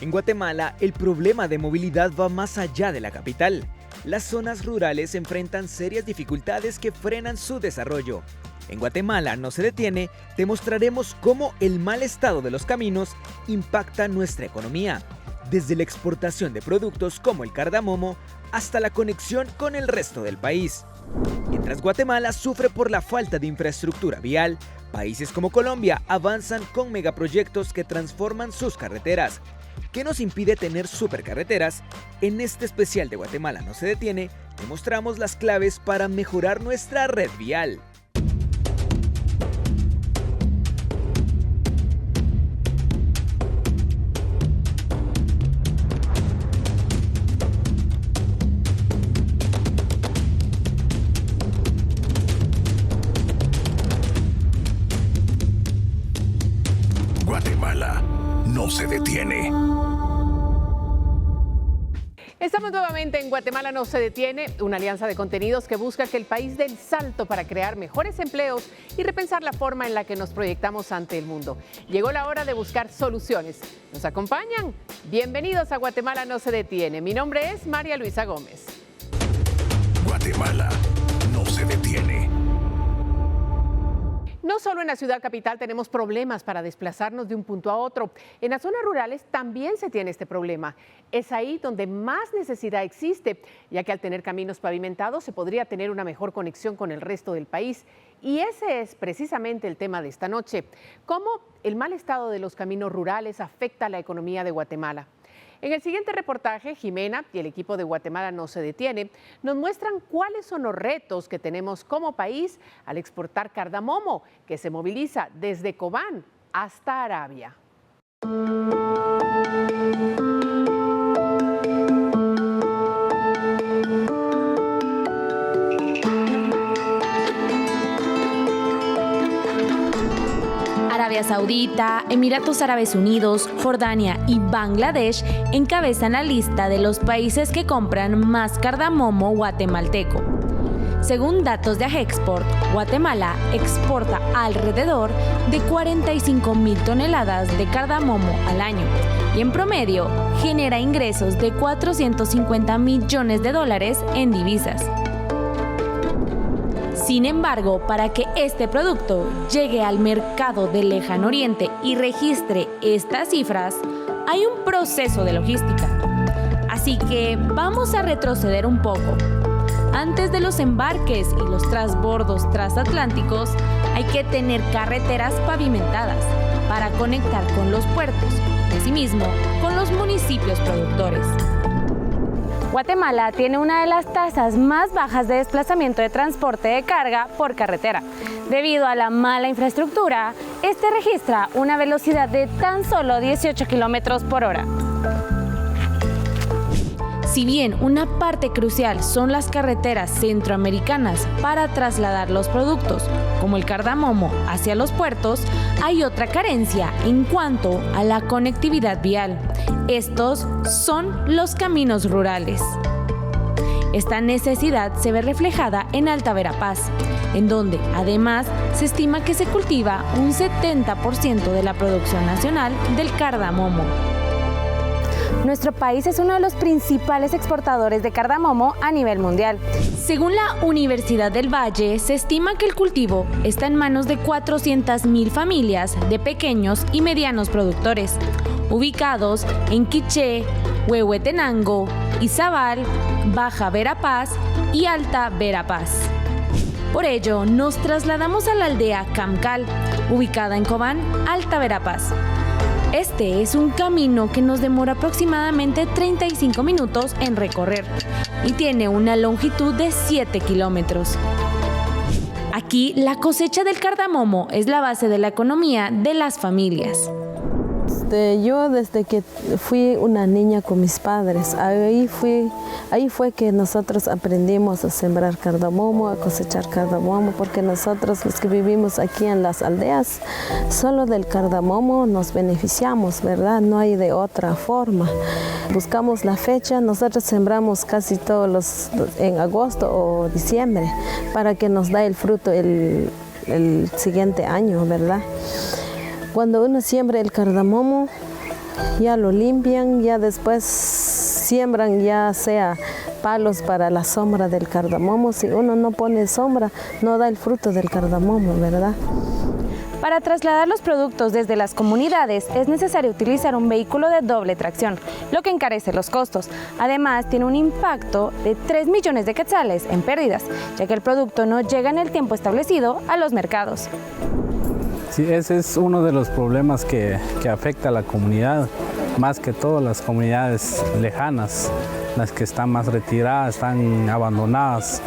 En Guatemala, el problema de movilidad va más allá de la capital. Las zonas rurales enfrentan serias dificultades que frenan su desarrollo. En Guatemala no se detiene, te mostraremos cómo el mal estado de los caminos impacta nuestra economía, desde la exportación de productos como el cardamomo hasta la conexión con el resto del país. Mientras Guatemala sufre por la falta de infraestructura vial, países como Colombia avanzan con megaproyectos que transforman sus carreteras. ¿Qué nos impide tener supercarreteras? En este especial de Guatemala no se detiene, te mostramos las claves para mejorar nuestra red vial. Guatemala no se detiene. Estamos nuevamente en Guatemala no se detiene, una alianza de contenidos que busca que el país dé el salto para crear mejores empleos y repensar la forma en la que nos proyectamos ante el mundo. Llegó la hora de buscar soluciones. ¿Nos acompañan? Bienvenidos a Guatemala no se detiene. Mi nombre es María Luisa Gómez. Guatemala no se detiene. No solo en la ciudad capital tenemos problemas para desplazarnos de un punto a otro. En las zonas rurales también se tiene este problema. Es ahí donde más necesidad existe, ya que al tener caminos pavimentados se podría tener una mejor conexión con el resto del país. Y ese es precisamente el tema de esta noche. ¿Cómo el mal estado de los caminos rurales afecta a la economía de Guatemala? En el siguiente reportaje, Jimena y el equipo de Guatemala no se detiene, nos muestran cuáles son los retos que tenemos como país al exportar cardamomo, que se moviliza desde Cobán hasta Arabia. Arabia Saudita, Emiratos Árabes Unidos, Jordania y Bangladesh encabezan la lista de los países que compran más cardamomo guatemalteco. Según datos de Agexport, Guatemala exporta alrededor de 45,000 toneladas de cardamomo al año y en promedio genera ingresos de 450 millones de dólares en divisas. Sin embargo, para que este producto llegue al mercado del Lejano Oriente y registre estas cifras, hay un proceso de logística. Así que vamos a retroceder un poco. Antes de los embarques y los transbordos transatlánticos, hay que tener carreteras pavimentadas para conectar con los puertos y asimismo con los municipios productores. Guatemala tiene una de las tasas más bajas de desplazamiento de transporte de carga por carretera. Debido a la mala infraestructura, este registra una velocidad de tan solo 18 kilómetros por hora. Si bien una parte crucial son las carreteras centroamericanas para trasladar los productos, como el cardamomo, hacia los puertos, hay otra carencia en cuanto a la conectividad vial. Estos son los caminos rurales. Esta necesidad se ve reflejada en Alta Verapaz, en donde además se estima que se cultiva un 70% de la producción nacional del cardamomo. Nuestro país es uno de los principales exportadores de cardamomo a nivel mundial. Según la Universidad del Valle, se estima que el cultivo está en manos de 400,000 familias de pequeños y medianos productores, ubicados en Quiché, Huehuetenango, Izabal, Baja Verapaz y Alta Verapaz. Por ello, nos trasladamos a la aldea Camcal, ubicada en Cobán, Alta Verapaz. Este es un camino que nos demora aproximadamente 35 minutos en recorrer y tiene una longitud de 7 kilómetros. Aquí, la cosecha del cardamomo es la base de la economía de las familias. Yo desde que fui una niña con mis padres, ahí fue que nosotros aprendimos a sembrar cardamomo, a cosechar cardamomo, porque nosotros los que vivimos aquí en las aldeas, solo del cardamomo nos beneficiamos, ¿verdad? No hay de otra forma. Buscamos la fecha, nosotros sembramos casi todos en agosto o diciembre, para que nos dé el fruto el siguiente año, ¿verdad? Cuando uno siembra el cardamomo, ya lo limpian, ya después siembran ya sea palos para la sombra del cardamomo. Si uno no pone sombra, no da el fruto del cardamomo, ¿verdad? Para trasladar los productos desde las comunidades es necesario utilizar un vehículo de doble tracción, lo que encarece los costos. Además, tiene un impacto de 3 millones de quetzales en pérdidas, ya que el producto no llega en el tiempo establecido a los mercados. Sí, ese es uno de los problemas que afecta a la comunidad, más que todo las comunidades lejanas, las que están más retiradas, están abandonadas.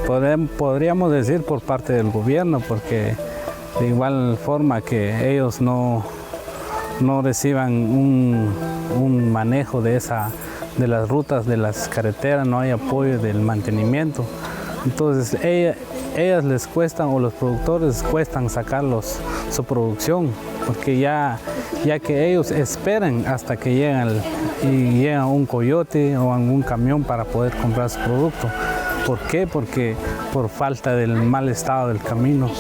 Podríamos decir por parte del gobierno, porque de igual forma que ellos no reciban un manejo de las rutas, de las carreteras, no hay apoyo del mantenimiento. Entonces ellas les cuestan, o los productores cuestan sacar su producción, porque ya que ellos esperan hasta que llega un coyote o algún camión para poder comprar su producto. ¿Por qué? Porque por falta del mal estado del camino.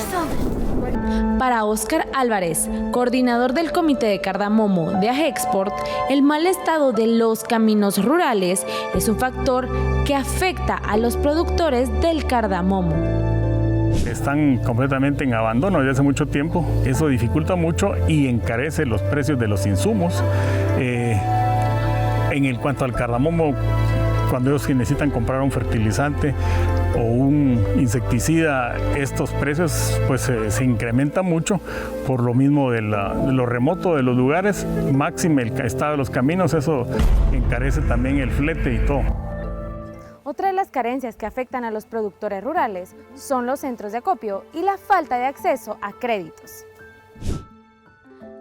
Para Óscar Álvarez, coordinador del Comité de Cardamomo de Ajexport, el mal estado de los caminos rurales es un factor que afecta a los productores del cardamomo. Están completamente en abandono desde hace mucho tiempo. Eso dificulta mucho y encarece los precios de los insumos. En cuanto al cardamomo, cuando ellos necesitan comprar un fertilizante o un insecticida, estos precios pues se incrementan mucho por lo mismo de lo remoto de los lugares, máxime el estado de los caminos, eso encarece también el flete y todo. Otra de las carencias que afectan a los productores rurales son los centros de acopio y la falta de acceso a créditos.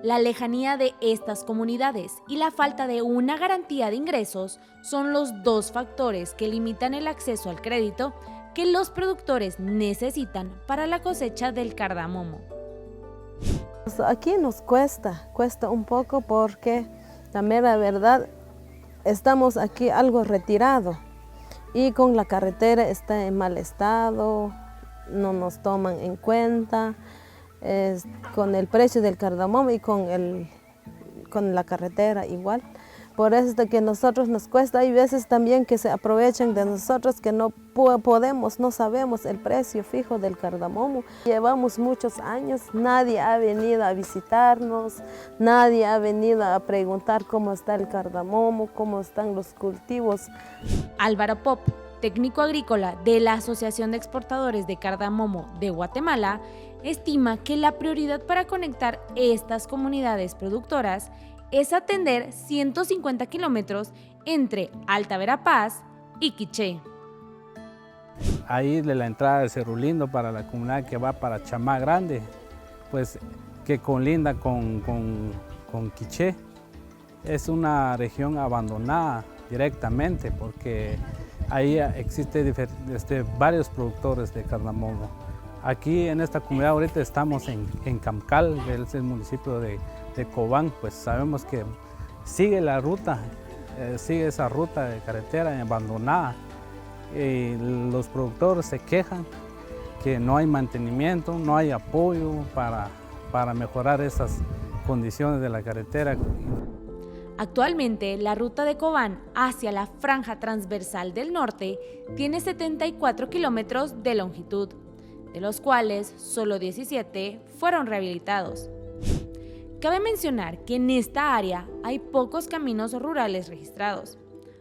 La lejanía de estas comunidades y la falta de una garantía de ingresos son los dos factores que limitan el acceso al crédito que los productores necesitan para la cosecha del cardamomo. Aquí nos cuesta un poco porque la mera verdad estamos aquí algo retirado y con la carretera está en mal estado, no nos toman en cuenta. Con el precio del cardamomo y con la carretera igual. Por eso es de que a nosotros nos cuesta. Hay veces también que se aprovechan de nosotros que no sabemos el precio fijo del cardamomo. Llevamos muchos años, nadie ha venido a visitarnos, nadie ha venido a preguntar cómo está el cardamomo, cómo están los cultivos. Álvaro Pop, técnico agrícola de la Asociación de Exportadores de Cardamomo de Guatemala, estima que la prioridad para conectar estas comunidades productoras es atender 150 kilómetros entre Alta Verapaz y Quiché. Ahí de la entrada de Cerro Lindo para la comunidad que va para Chamá Grande, pues que colinda con Quiché, es una región abandonada directamente porque ahí existen varios productores de cardamomo. Aquí en esta comunidad ahorita estamos en Camcal, que es el municipio de Cobán, pues sabemos que sigue esa ruta de carretera abandonada. Y los productores se quejan que no hay mantenimiento, no hay apoyo para mejorar esas condiciones de la carretera. Actualmente, la ruta de Cobán hacia la franja transversal del norte tiene 74 kilómetros de longitud, de los cuales solo 17 fueron rehabilitados. Cabe mencionar que en esta área hay pocos caminos rurales registrados.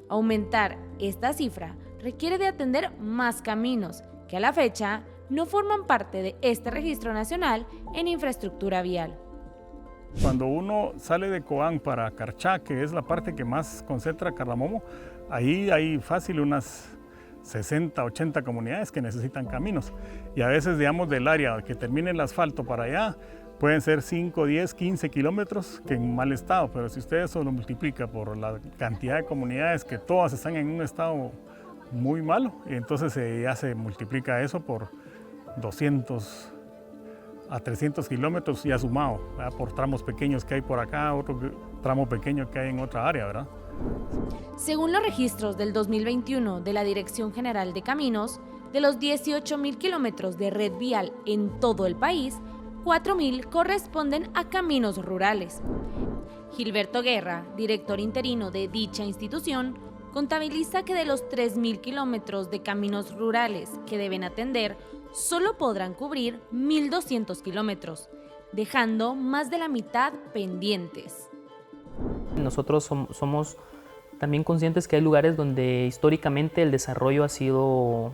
Aumentar esta cifra requiere de atender más caminos que a la fecha no forman parte de este registro nacional en infraestructura vial. Cuando uno sale de Cobán para Carchá, que es la parte que más concentra cardamomo, ahí hay fácil unas 60, 80 comunidades que necesitan caminos. Y a veces, digamos, del área que termine el asfalto para allá, pueden ser 5, 10, 15 kilómetros que en mal estado, pero si usted eso lo multiplica por la cantidad de comunidades que todas están en un estado muy malo, entonces ya se multiplica eso por 200 a 300 kilómetros ya sumado, ¿verdad? Por tramos pequeños que hay por acá, otro tramo pequeño que hay en otra área, ¿verdad? Según los registros del 2021 de la Dirección General de Caminos, de los 18.000 kilómetros de red vial en todo el país, 4.000 corresponden a caminos rurales. Gilberto Guerra, director interino de dicha institución, contabiliza que de los 3.000 kilómetros de caminos rurales que deben atender, solo podrán cubrir 1.200 kilómetros, dejando más de la mitad pendientes. Nosotros somos también conscientes que hay lugares donde históricamente el desarrollo ha sido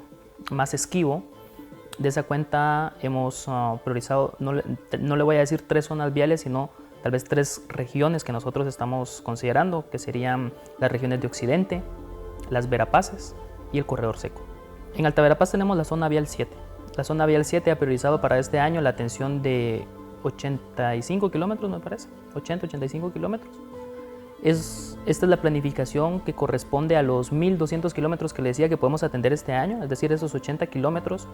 más esquivo. De esa cuenta hemos priorizado, no le voy a decir 3 zonas viales, sino tal vez 3 regiones que nosotros estamos considerando, que serían las regiones de Occidente, las Verapaces y el Corredor Seco. En Alta Verapaz tenemos la zona vial 7. La zona vial 7 ha priorizado para este año la atención de 85 kilómetros, me parece, 80-85 kilómetros. Esta es la planificación que corresponde a los 1.200 kilómetros que le decía que podemos atender este año, es decir, esos 80 kilómetros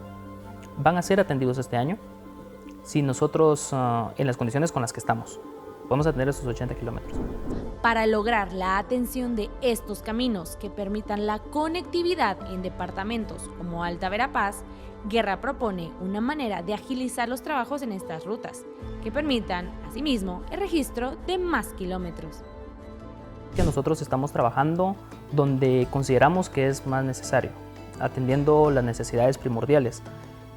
van a ser atendidos este año si nosotros, en las condiciones con las que estamos, podemos atender esos 80 kilómetros. Para lograr la atención de estos caminos que permitan la conectividad en departamentos como Alta Verapaz, Guerra propone una manera de agilizar los trabajos en estas rutas, que permitan, asimismo, el registro de más kilómetros. Que nosotros estamos trabajando donde consideramos que es más necesario, atendiendo las necesidades primordiales.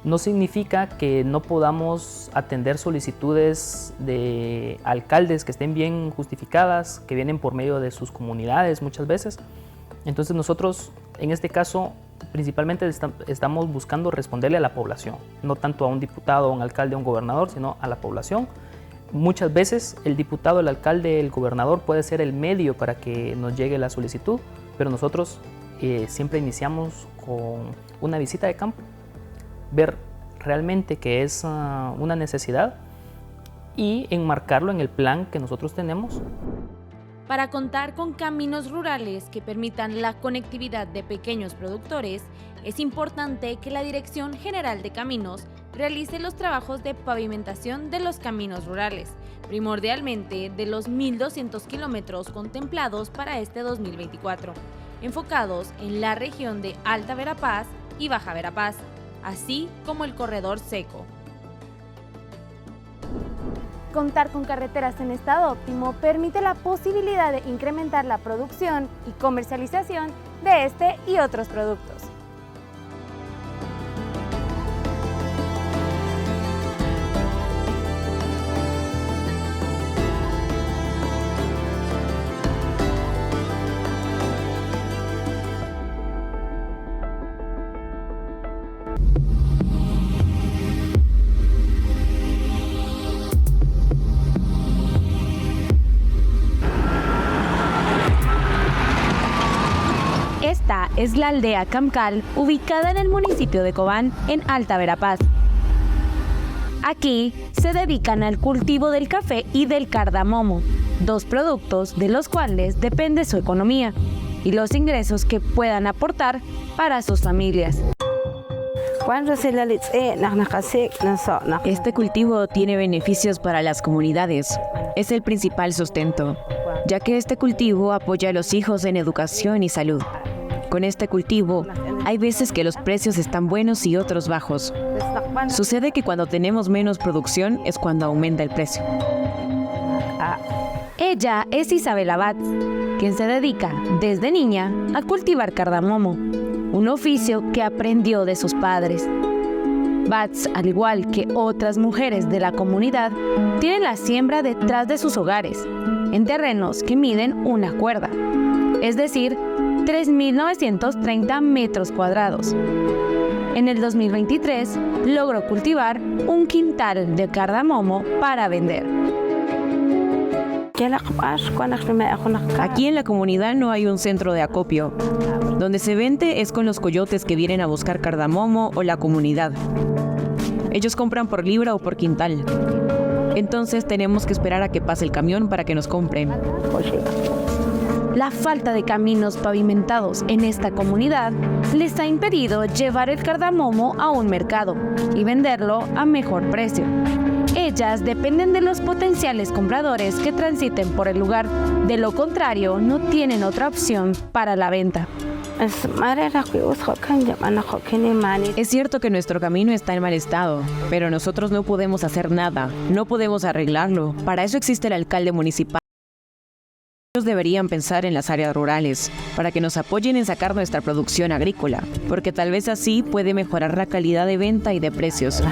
No significa que no podamos atender solicitudes de alcaldes que estén bien justificadas, que vienen por medio de sus comunidades muchas veces. Entonces nosotros, en este caso, principalmente estamos buscando responderle a la población, no tanto a un diputado, a un alcalde, a un gobernador, sino a la población. Muchas veces el diputado, el alcalde, el gobernador puede ser el medio para que nos llegue la solicitud, pero nosotros siempre iniciamos con una visita de campo, ver realmente que es una necesidad y enmarcarlo en el plan que nosotros tenemos. Para contar con caminos rurales que permitan la conectividad de pequeños productores, es importante que la Dirección General de Caminos realice los trabajos de pavimentación de los caminos rurales, primordialmente de los 1.200 kilómetros contemplados para este 2024, enfocados en la región de Alta Verapaz y Baja Verapaz, así como el Corredor Seco. Contar con carreteras en estado óptimo permite la posibilidad de incrementar la producción y comercialización de este y otros productos. Esta es la aldea Camcal, ubicada en el municipio de Cobán, en Alta Verapaz. Aquí se dedican al cultivo del café y del cardamomo, 2 productos de los cuales depende su economía y los ingresos que puedan aportar para sus familias. Este cultivo tiene beneficios para las comunidades. Es el principal sustento, ya que este cultivo apoya a los hijos en educación y salud. Con este cultivo, hay veces que los precios están buenos y otros bajos. Sucede que cuando tenemos menos producción es cuando aumenta el precio. Ella es Isabel Abad, quien se dedica desde niña a cultivar cardamomo, un oficio que aprendió de sus padres. Bats, al igual que otras mujeres de la comunidad, tienen la siembra detrás de sus hogares, en terrenos que miden una cuerda, es decir, 3.930 metros cuadrados. En el 2023 logró cultivar un quintal de cardamomo para vender. Aquí en la comunidad no hay un centro de acopio. Donde se vende es con los coyotes que vienen a buscar cardamomo o la comunidad. Ellos compran por libra o por quintal. Entonces tenemos que esperar a que pase el camión para que nos compren. La falta de caminos pavimentados en esta comunidad les ha impedido llevar el cardamomo a un mercado y venderlo a mejor precio. Ellas dependen de los potenciales compradores que transiten por el lugar. De lo contrario, no tienen otra opción para la venta. Es cierto que nuestro camino está en mal estado, pero nosotros no podemos hacer nada, no podemos arreglarlo. Para eso existe el alcalde municipal. deberían pensar en las áreas rurales para que nos apoyen en sacar nuestra producción agrícola, porque tal vez así puede mejorar la calidad de venta y de precios.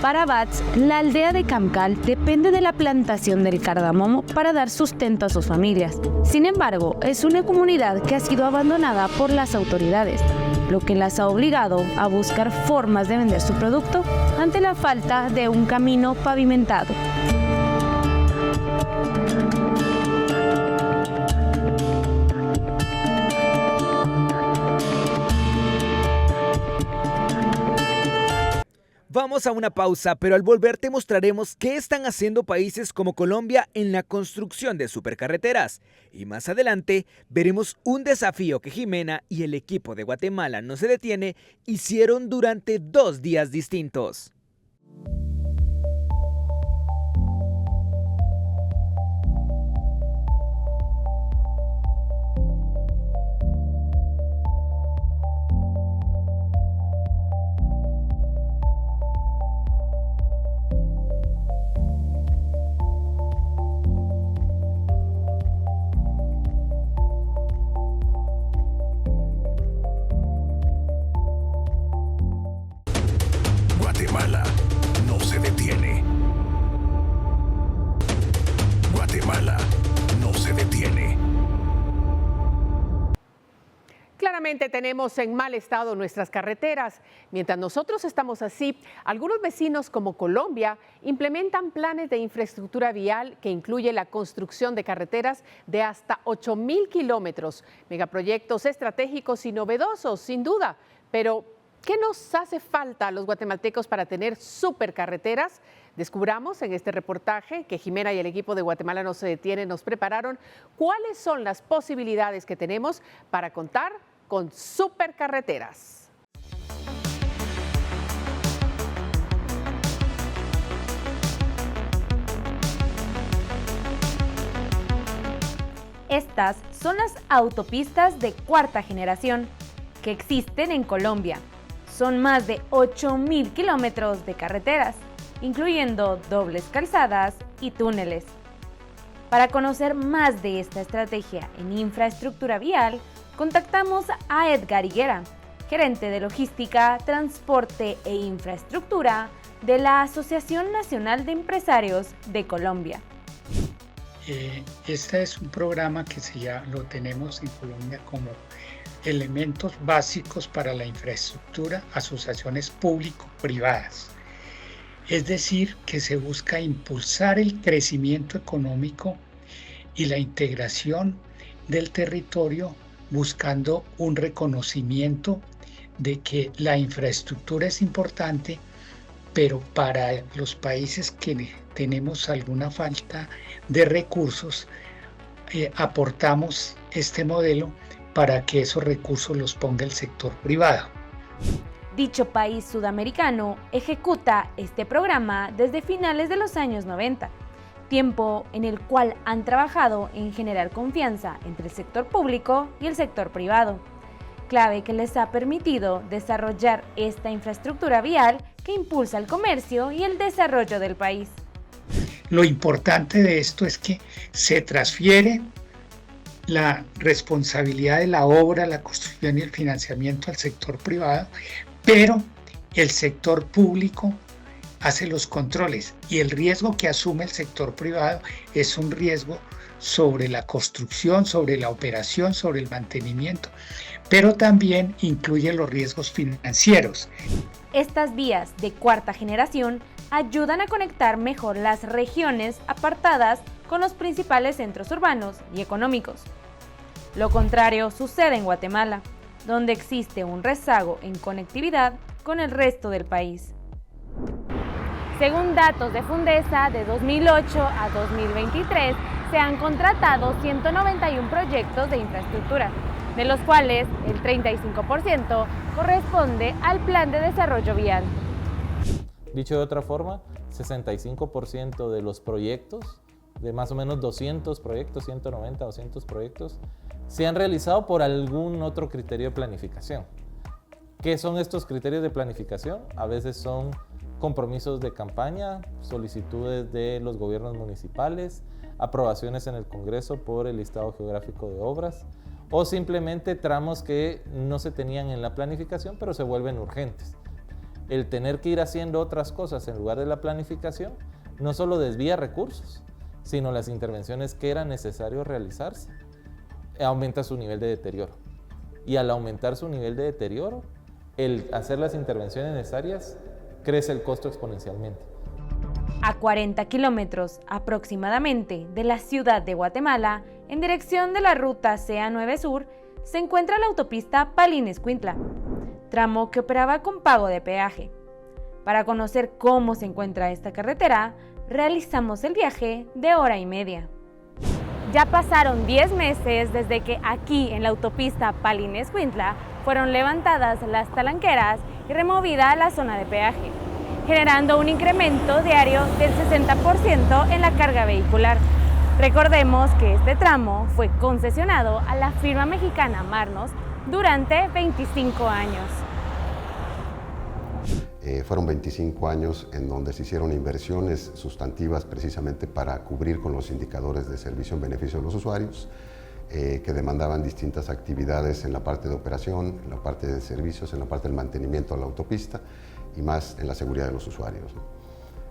Para Bats, la aldea de Camcal depende de la plantación del cardamomo para dar sustento a sus familias. Sin embargo, es una comunidad que ha sido abandonada por las autoridades, lo que las ha obligado a buscar formas de vender su producto ante la falta de un camino pavimentado. Vamos a una pausa, pero al volver te mostraremos qué están haciendo países como Colombia en la construcción de supercarreteras. Y más adelante veremos un desafío que Jimena y el equipo de Guatemala No Se Detiene hicieron durante 2 días distintos. Guatemala no se detiene. Guatemala no se detiene. Claramente tenemos en mal estado nuestras carreteras. Mientras nosotros estamos así, algunos vecinos como Colombia implementan planes de infraestructura vial que incluye la construcción de carreteras de hasta 8,000 kilómetros, megaproyectos estratégicos y novedosos, sin duda. Pero, ¿qué nos hace falta a los guatemaltecos para tener supercarreteras? Descubramos en este reportaje que Jimena y el equipo de Guatemala No Se Detiene nos prepararon cuáles son las posibilidades que tenemos para contar con supercarreteras. Estas son las autopistas de cuarta generación que existen en Colombia. Son más de 8,000 kilómetros de carreteras, incluyendo dobles calzadas y túneles. Para conocer más de esta estrategia en infraestructura vial, contactamos a Edgar Higuera, gerente de logística, transporte e infraestructura de la Asociación Nacional de Empresarios de Colombia. Este es un programa que lo tenemos en Colombia como elementos básicos para la infraestructura, asociaciones público-privadas. Es decir, que se busca impulsar el crecimiento económico y la integración del territorio, buscando un reconocimiento de que la infraestructura es importante, pero para los países que tenemos alguna falta de recursos, aportamos este modelo para que esos recursos los ponga el sector privado. Dicho país sudamericano ejecuta este programa desde finales de los años 90, tiempo en el cual han trabajado en generar confianza entre el sector público y el sector privado, clave que les ha permitido desarrollar esta infraestructura vial que impulsa el comercio y el desarrollo del país. Lo importante de esto es que se transfiere la responsabilidad de la obra, la construcción y el financiamiento al sector privado, pero el sector público hace los controles y el riesgo que asume el sector privado es un riesgo sobre la construcción, sobre la operación, sobre el mantenimiento, pero también incluye los riesgos financieros. Estas vías de cuarta generación ayudan a conectar mejor las regiones apartadas con los principales centros urbanos y económicos. Lo contrario sucede en Guatemala, donde existe un rezago en conectividad con el resto del país. Según datos de Fundesa, de 2008 a 2023 se han contratado 191 proyectos de infraestructura, de los cuales el 35% corresponde al Plan de Desarrollo Vial. Dicho de otra forma, 65% de los proyectos, de más o menos 200 proyectos, 190, 200 proyectos, se han realizado por algún otro criterio de planificación. ¿Qué son estos criterios de planificación? A veces son compromisos de campaña, solicitudes de los gobiernos municipales, aprobaciones en el Congreso por el listado geográfico de obras, o simplemente tramos que no se tenían en la planificación, pero se vuelven urgentes. El tener que ir haciendo otras cosas en lugar de la planificación no solo desvía recursos, sino las intervenciones que era necesario realizarse, aumenta su nivel de deterioro. Y al aumentar su nivel de deterioro, el hacer las intervenciones necesarias crece el costo exponencialmente. A 40 kilómetros aproximadamente de la ciudad de Guatemala, en dirección de la ruta CA9 Sur, se encuentra la autopista Palín-Escuintla, tramo que operaba con pago de peaje. Para conocer cómo se encuentra esta carretera, realizamos el viaje de hora y media. Ya pasaron 10 meses desde que aquí en la autopista Palín-Escuintla fueron levantadas las talanqueras y removida la zona de peaje, generando un incremento diario del 60% en la carga vehicular. Recordemos que este tramo fue concesionado a la firma mexicana Marnos durante 25 años. Fueron 25 años en donde se hicieron inversiones sustantivas precisamente para cubrir con los indicadores de servicio en beneficio de los usuarios, que demandaban distintas actividades en la parte de operación, en la parte de servicios, en la parte del mantenimiento de la autopista y más en la seguridad de los usuarios.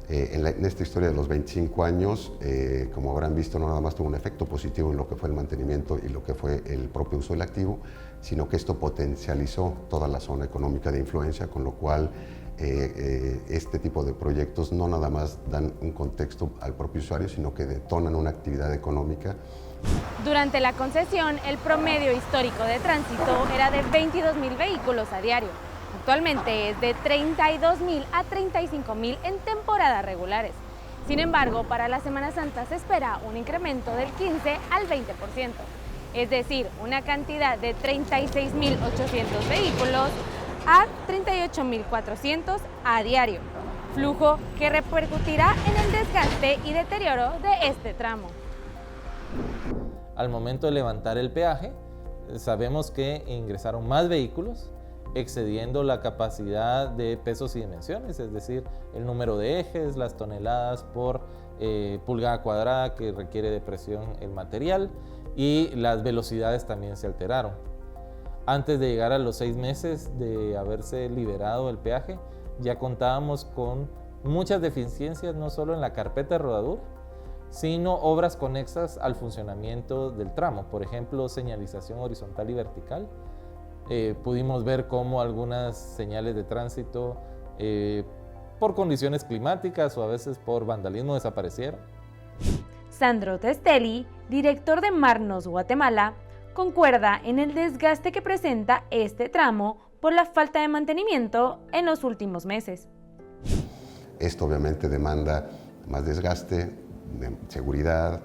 En esta historia de los 25 años, como habrán visto, no nada más tuvo un efecto positivo en lo que fue el mantenimiento y lo que fue el propio uso del activo, sino que esto potencializó toda la zona económica de influencia, con lo cual este tipo de proyectos no nada más dan un contexto al propio usuario, sino que detonan una actividad económica. Durante la concesión, el promedio histórico de tránsito era de 22.000 vehículos a diario. Actualmente es de 32.000 a 35.000 en temporadas regulares. Sin embargo, para la Semana Santa se espera un incremento del 15 al 20%, es decir, una cantidad de 36.800 vehículos a 38.400 a diario, flujo que repercutirá en el desgaste y deterioro de este tramo. Al momento de levantar el peaje, sabemos que ingresaron más vehículos, excediendo la capacidad de pesos y dimensiones, es decir, el número de ejes, las toneladas por pulgada cuadrada que requiere de presión el material, y las velocidades también se alteraron. Antes de llegar a los 6 meses de haberse liberado el peaje, ya contábamos con muchas deficiencias, no solo en la carpeta de rodadura, sino obras conexas al funcionamiento del tramo, por ejemplo, señalización horizontal y vertical. Pudimos ver cómo algunas señales de tránsito por condiciones climáticas o a veces por vandalismo desaparecieron. Sandro Testelli, director de Marnos Guatemala, concuerda en el desgaste que presenta este tramo por la falta de mantenimiento en los últimos meses. Esto obviamente demanda más desgaste, de seguridad,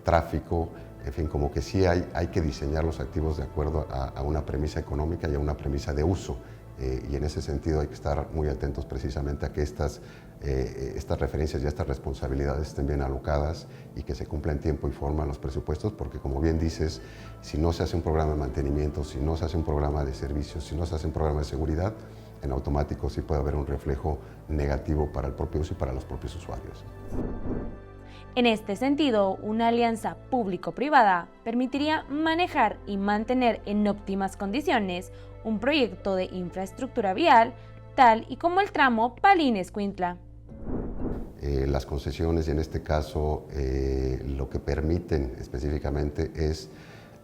tráfico, en fin, como que sí hay que diseñar los activos de acuerdo a una premisa económica y a una premisa de uso. Y en ese sentido hay que estar muy atentos precisamente a que estas referencias y estas responsabilidades estén bien alocadas y que se cumpla en tiempo y forma en los presupuestos, porque como bien dices, si no se hace un programa de mantenimiento, si no se hace un programa de servicios, si no se hace un programa de seguridad, en automático sí puede haber un reflejo negativo para el propio uso y para los propios usuarios. En este sentido, una alianza público-privada permitiría manejar y mantener en óptimas condiciones un proyecto de infraestructura vial, tal y como el tramo Palín-Escuintla. Las concesiones, y en este caso lo que permiten específicamente es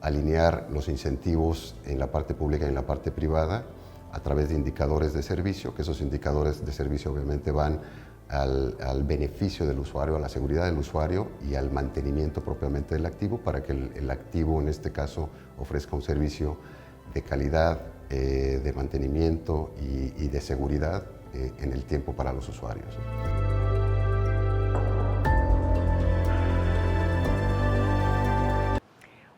alinear los incentivos en la parte pública y en la parte privada a través de indicadores de servicio, que esos indicadores de servicio obviamente van al beneficio del usuario, a la seguridad del usuario y al mantenimiento propiamente del activo, para que el activo en este caso ofrezca un servicio de calidad, de mantenimiento y de seguridad en el tiempo para los usuarios.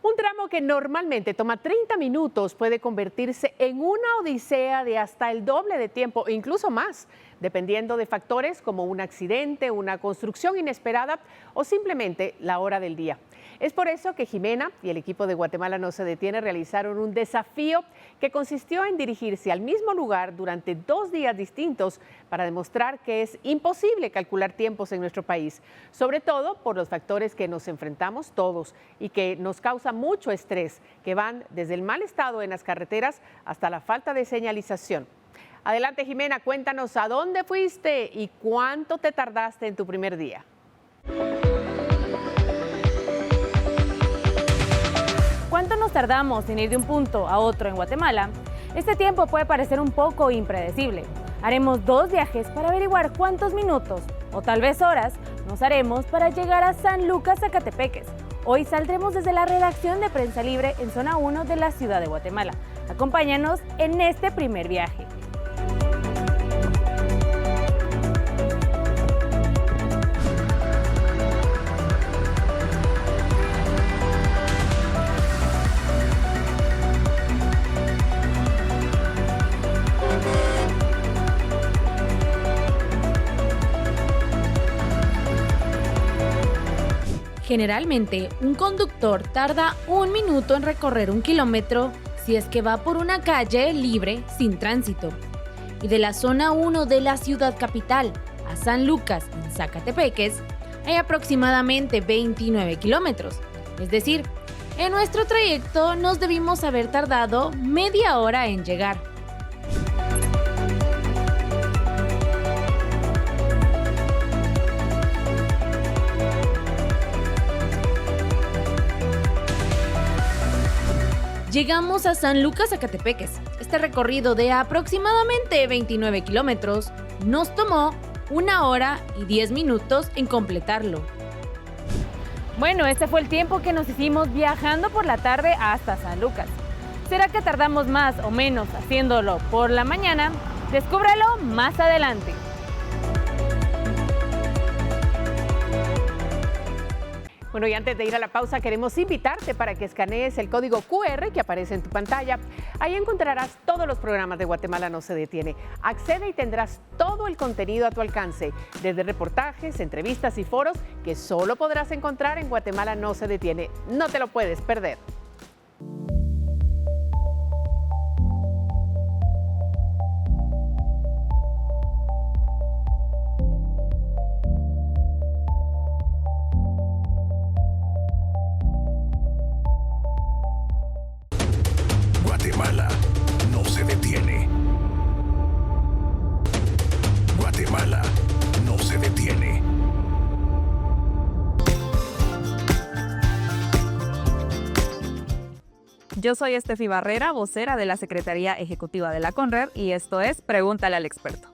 Un tramo que normalmente toma 30 minutos puede convertirse en una odisea de hasta el doble de tiempo, incluso más. dependiendo de factores como un accidente, una construcción inesperada o simplemente la hora del día. Es por eso que Jimena y el equipo de Guatemala No Se Detiene realizaron un desafío que consistió en dirigirse al mismo lugar durante 2 días distintos para demostrar que es imposible calcular tiempos en nuestro país, sobre todo por los factores que nos enfrentamos todos y que nos causa mucho estrés, que van desde el mal estado en las carreteras hasta la falta de señalización. Adelante, Jimena, cuéntanos a dónde fuiste y cuánto te tardaste en tu primer día. ¿Cuánto nos tardamos en ir de un punto a otro en Guatemala? Este tiempo puede parecer un poco impredecible. Haremos 2 viajes para averiguar cuántos minutos o tal vez horas nos haremos para llegar a San Lucas, Zacatepeques. Hoy saldremos desde la redacción de Prensa Libre en Zona 1 de la ciudad de Guatemala. Acompáñanos en este primer viaje. Generalmente, un conductor tarda 1 minuto en recorrer 1 kilómetro si es que va por una calle libre sin tránsito. Y de la zona 1 de la ciudad capital a San Lucas, en Zacatepeques, hay aproximadamente 29 kilómetros. Es decir, en nuestro trayecto nos debimos haber tardado media hora en llegar. Llegamos a San Lucas, Zacatepeques. Este recorrido de aproximadamente 29 kilómetros nos tomó 1 hora y 10 minutos en completarlo. Bueno, este fue el tiempo que nos hicimos viajando por la tarde hasta San Lucas. ¿Será que tardamos más o menos haciéndolo por la mañana? Descúbralo más adelante. Bueno, y antes de ir a la pausa, queremos invitarte para que escanees el código QR que aparece en tu pantalla. Ahí encontrarás todos los programas de Guatemala No Se Detiene. Accede y tendrás todo el contenido a tu alcance, desde reportajes, entrevistas y foros que solo podrás encontrar en Guatemala No Se Detiene. No te lo puedes perder. Guatemala no se detiene. Guatemala no se detiene. Yo soy Estefi Barrera, vocera de la Secretaría Ejecutiva de la CONRER, y esto es Pregúntale al experto.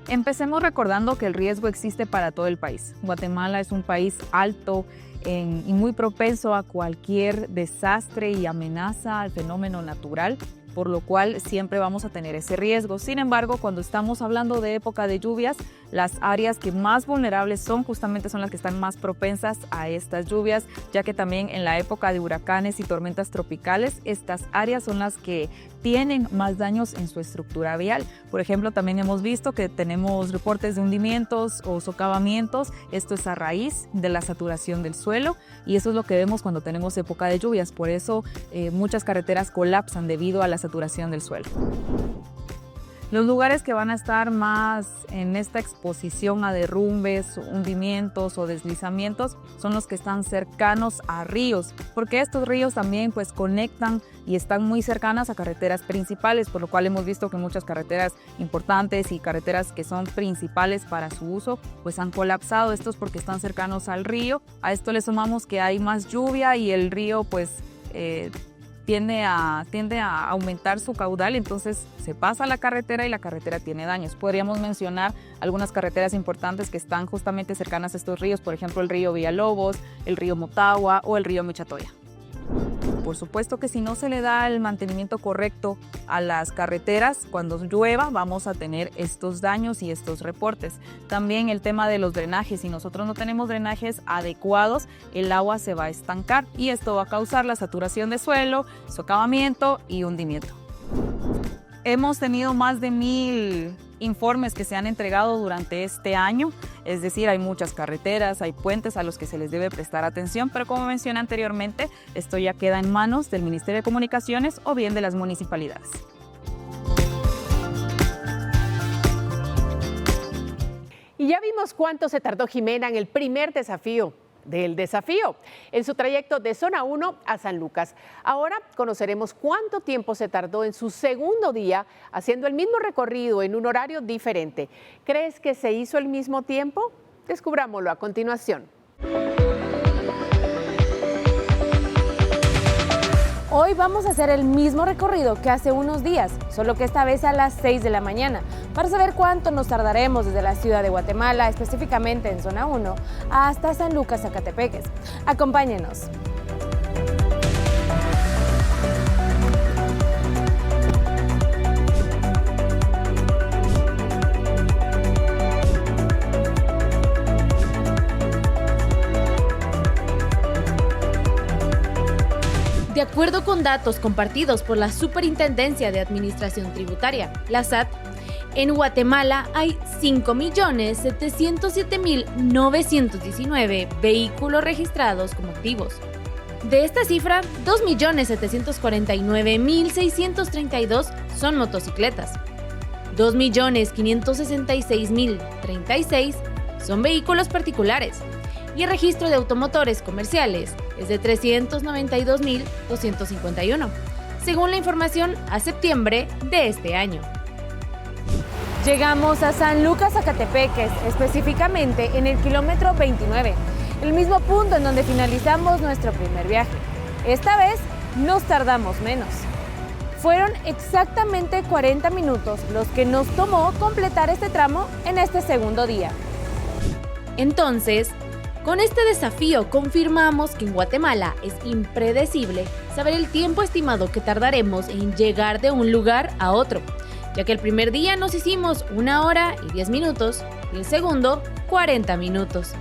Empecemos recordando que el riesgo existe para todo el país. Guatemala es un país alto y muy propenso a cualquier desastre y amenaza al fenómeno natural, por lo cual siempre vamos a tener ese riesgo. Sin embargo, cuando estamos hablando de época de lluvias, las áreas que más vulnerables son las que están más propensas a estas lluvias, ya que también en la época de huracanes y tormentas tropicales, estas áreas son las que tienen más daños en su estructura vial. Por ejemplo, también hemos visto que tenemos reportes de hundimientos o socavamientos. Esto es a raíz de la saturación del suelo, y eso es lo que vemos cuando tenemos época de lluvias. Por eso muchas carreteras colapsan debido a la saturación del suelo. Los lugares que van a estar más en esta exposición a derrumbes, hundimientos o deslizamientos son los que están cercanos a ríos, porque estos ríos también conectan y están muy cercanas a carreteras principales, por lo cual hemos visto que muchas carreteras importantes y carreteras que son principales para su uso han colapsado. Esto es porque están cercanos al río. A esto le sumamos que hay más lluvia y el río tiende a aumentar su caudal, entonces se pasa la carretera y la carretera tiene daños. Podríamos mencionar algunas carreteras importantes que están justamente cercanas a estos ríos, por ejemplo el río Villalobos, el río Motagua o el río Michatoya. Por supuesto que si no se le da el mantenimiento correcto a las carreteras, cuando llueva vamos a tener estos daños y estos reportes. También el tema de los drenajes, si nosotros no tenemos drenajes adecuados, el agua se va a estancar y esto va a causar la saturación de suelo, socavamiento y hundimiento. Hemos tenido más de 1000 informes que se han entregado durante este año, es decir, hay muchas carreteras, hay puentes a los que se les debe prestar atención, pero como mencioné anteriormente, esto ya queda en manos del Ministerio de Comunicaciones o bien de las municipalidades. Y ya vimos cuánto se tardó Jimena en el primer desafío del desafío, en su trayecto de Zona 1 a San Lucas. Ahora conoceremos cuánto tiempo se tardó en su segundo día haciendo el mismo recorrido en un horario diferente. ¿Crees que se hizo el mismo tiempo? Descubrámoslo a continuación. Hoy vamos a hacer el mismo recorrido que hace unos días, solo que esta vez a las 6 de la mañana, para saber cuánto nos tardaremos desde la ciudad de Guatemala, específicamente en Zona 1, hasta San Lucas, Zacatepeques. Acompáñenos. De acuerdo con datos compartidos por la Superintendencia de Administración Tributaria, la SAT, en Guatemala hay 5.707.919 vehículos registrados como activos. De esta cifra, 2.749.632 son motocicletas, 2.566.036 son vehículos particulares, y el registro de automotores comerciales es de 392.251, según la información a septiembre de este año. Llegamos a San Lucas, Zacatepeques, específicamente en el kilómetro 29, el mismo punto en donde finalizamos nuestro primer viaje. Esta vez nos tardamos menos. Fueron exactamente 40 minutos los que nos tomó completar este tramo en este segundo día. Entonces, con este desafío confirmamos que en Guatemala es impredecible saber el tiempo estimado que tardaremos en llegar de un lugar a otro, ya que el primer día nos hicimos 1 hora y 10 minutos y el segundo 40 minutos.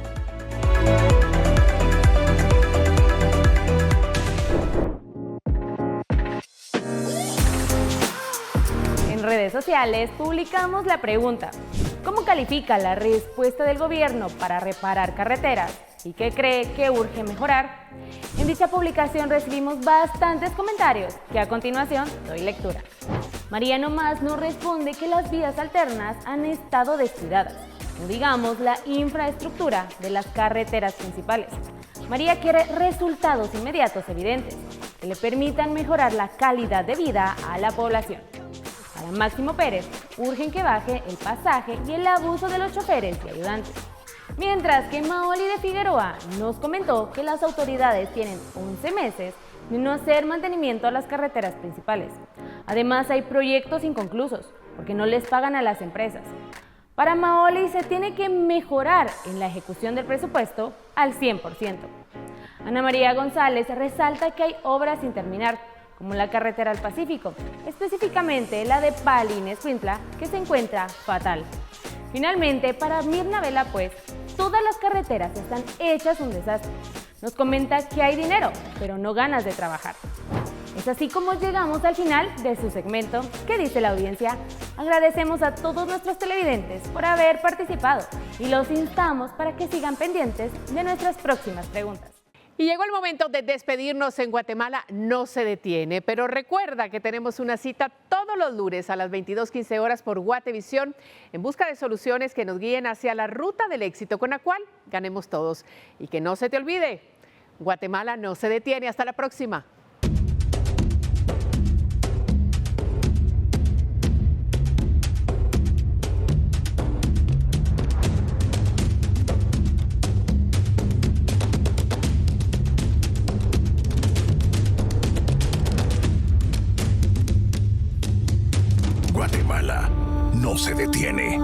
En redes sociales publicamos la pregunta: ¿cómo califica la respuesta del gobierno para reparar carreteras y qué cree que urge mejorar? En dicha publicación recibimos bastantes comentarios que a continuación doy lectura. María Nomás nos responde que las vías alternas han estado descuidadas, no digamos la infraestructura de las carreteras principales. María quiere resultados inmediatos evidentes que le permitan mejorar la calidad de vida a la población. Para Máximo Pérez, urgen que baje el pasaje y el abuso de los choferes y ayudantes. Mientras que Maoli de Figueroa nos comentó que las autoridades tienen 11 meses de no hacer mantenimiento a las carreteras principales. Además, hay proyectos inconclusos porque no les pagan a las empresas. Para Maoli se tiene que mejorar en la ejecución del presupuesto al 100%. Ana María González resalta que hay obras sin terminar, como la carretera al Pacífico, específicamente la de Palín-Escuintla, que se encuentra fatal. Finalmente, para Mirna Vela, pues, todas las carreteras están hechas un desastre. Nos comenta que hay dinero, pero no ganas de trabajar. Es así como llegamos al final de su segmento ¿Qué dice la audiencia? Agradecemos a todos nuestros televidentes por haber participado y los instamos para que sigan pendientes de nuestras próximas preguntas. Y llegó el momento de despedirnos. En Guatemala no se detiene, pero recuerda que tenemos una cita todos los lunes a las 22:15 horas por Guatevisión en busca de soluciones que nos guíen hacia la ruta del éxito con la cual ganemos todos. Y que no se te olvide, Guatemala no se detiene. Hasta la próxima. Guatemala no se detiene.